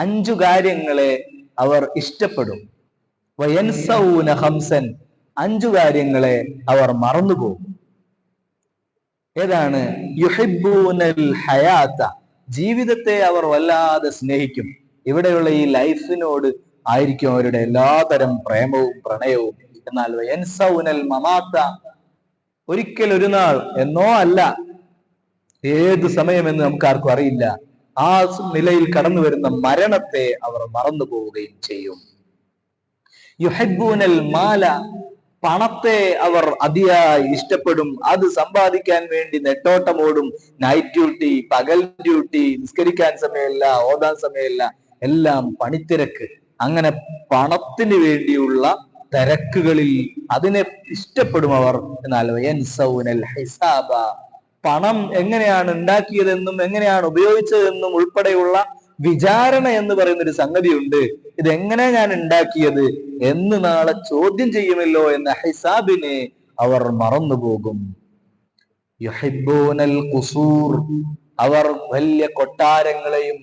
5 കാര്യങ്ങളെ അവർ ഇഷ്ടപ്പെടും. വയൻസൗന ഹംസൻ, 5 കാര്യങ്ങളെ അവർ മറന്നുപോകും. ഏതാണ്? യുഹിബ്ബൂനൽ ഹയാത്ത, ജീവിതത്തെ അവർ വല്ലാതെ സ്നേഹിക്കും. ഇവിടെയുള്ള ഈ ലൈഫിനോട് ആയിരിക്കും അവരുടെ എല്ലാതരം പ്രേമവും പ്രണയവും. എന്നാൽ വയൻസൗനൽ മമാത്ത, ഒരിക്കൽ ഒരു നാൾ, എന്നോ അല്ല, ഏത് സമയമെന്ന് നമുക്ക് ആർക്കും അറിയില്ല, ആ നിലയിൽ കടന്നു വരുന്ന മരണത്തെ അവർ മറന്നു പോവുകയും ചെയ്യും. യുഹിബ്ബൂനൽ മാല, പണത്തെ അവർ അതിയായി ഇഷ്ടപ്പെടും. അത് സമ്പാദിക്കാൻ വേണ്ടി നെട്ടോട്ടമോടും. നൈറ്റ് ഡ്യൂട്ടി, പകൽ ഡ്യൂട്ടി, നിസ്കരിക്കാൻ സമയമില്ല, ഓതാൻ സമയമില്ല, എല്ലാം പണിത്തിരക്ക്. അങ്ങനെ പണത്തിന് വേണ്ടിയുള്ള തിരക്കുകളിൽ അതിനെ ഇഷ്ടപ്പെടും അവർ. എന്നാൽ യൻസൗനൽ ഹിസാബ, പണം എങ്ങനെയാണ് ഉണ്ടാക്കിയതെന്നും എങ്ങനെയാണ് ഉപയോഗിച്ചതെന്നും ഉൾപ്പെടെയുള്ള വിചാരണ എന്ന് പറയുന്ന ഒരു സംഗതിയുണ്ട്. ഇതെങ്ങനെ ഞാൻ ഉണ്ടാക്കിയത് എന്ന് നാളെ ചോദ്യം ചെയ്യുമല്ലോ എന്ന ഹിസാബിനെ അവർ മറന്നുപോകും. യുഹിബ്ബൂനൽ ഖുസൂർ, അവർ വലിയ കൊട്ടാരങ്ങളെയും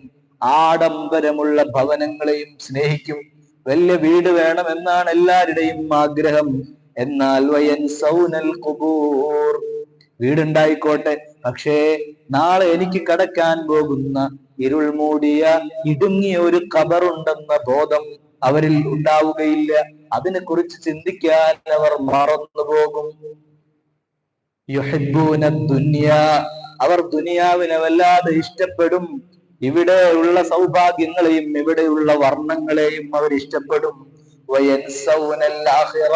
ആഡംബരമുള്ള ഭവനങ്ങളെയും സ്നേഹിക്കും. വലിയ വീട് വേണം എന്നാണ് എല്ലാവരുടെയും ആഗ്രഹം. എന്നാൽ വയൻസൗനൽ ഖുബൂർ, വീടുണ്ടായിക്കോട്ടെ, പക്ഷേ നാളെ എനിക്ക് കടക്കാൻ പോകുന്ന ഇരുൾ മൂടിയ ഇടുങ്ങിയ ഒരു ഖബറുണ്ടെന്ന ബോധം അവരിൽ ഉണ്ടാവുകയില്ല. അതിനെ കുറിച്ച് ചിന്തിക്കാൻ അവർ മറന്നുപോകും. യുഹിബ്ബൂന ദുനിയ, അവർ ദുനിയാവിനെ വല്ലാതെ ഇഷ്ടപ്പെടും. ഇവിടെ ഉള്ള സൗഭാഗ്യങ്ങളെയും ഇവിടെയുള്ള വർണ്ണങ്ങളെയും അവർ ഇഷ്ടപ്പെടും. വയൻസൗനൽ ആഖിറ,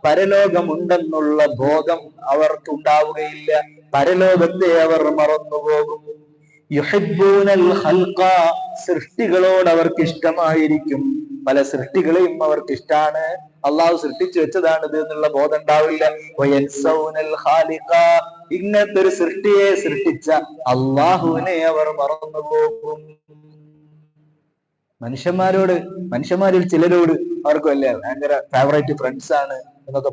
പരലോകമുണ്ടെന്നുള്ള ബോധം അവർക്ക് ഉണ്ടാവുകയില്ല. പരലോകത്തെ അവർ മറന്നുപോകും. യുഹിബ്ബൂനൽ ഖൽഖ, സൃഷ്ടികളോട് അവർക്ക് ഇഷ്ടമായിരിക്കും. പല സൃഷ്ടികളെയും അവർക്ക് ഇഷ്ടമാണ്. അള്ളാഹു സൃഷ്ടിച്ചു വെച്ചതാണിത് എന്നുള്ള ബോധം ഉണ്ടാവില്ല. വയൻസൗനൽ ഖാലിഖ, ഇങ്ങനത്തെ ഒരു സൃഷ്ടിയെ സൃഷ്ടിച്ച അള്ളാഹുവിനെ അവർ മറന്നുപോകും. മനുഷ്യന്മാരിൽ ചിലരോട് അവർക്ക് ഭയങ്കര ഫേവറേറ്റ് ഫ്രണ്ട്സ് ആണ് എന്നൊക്കെ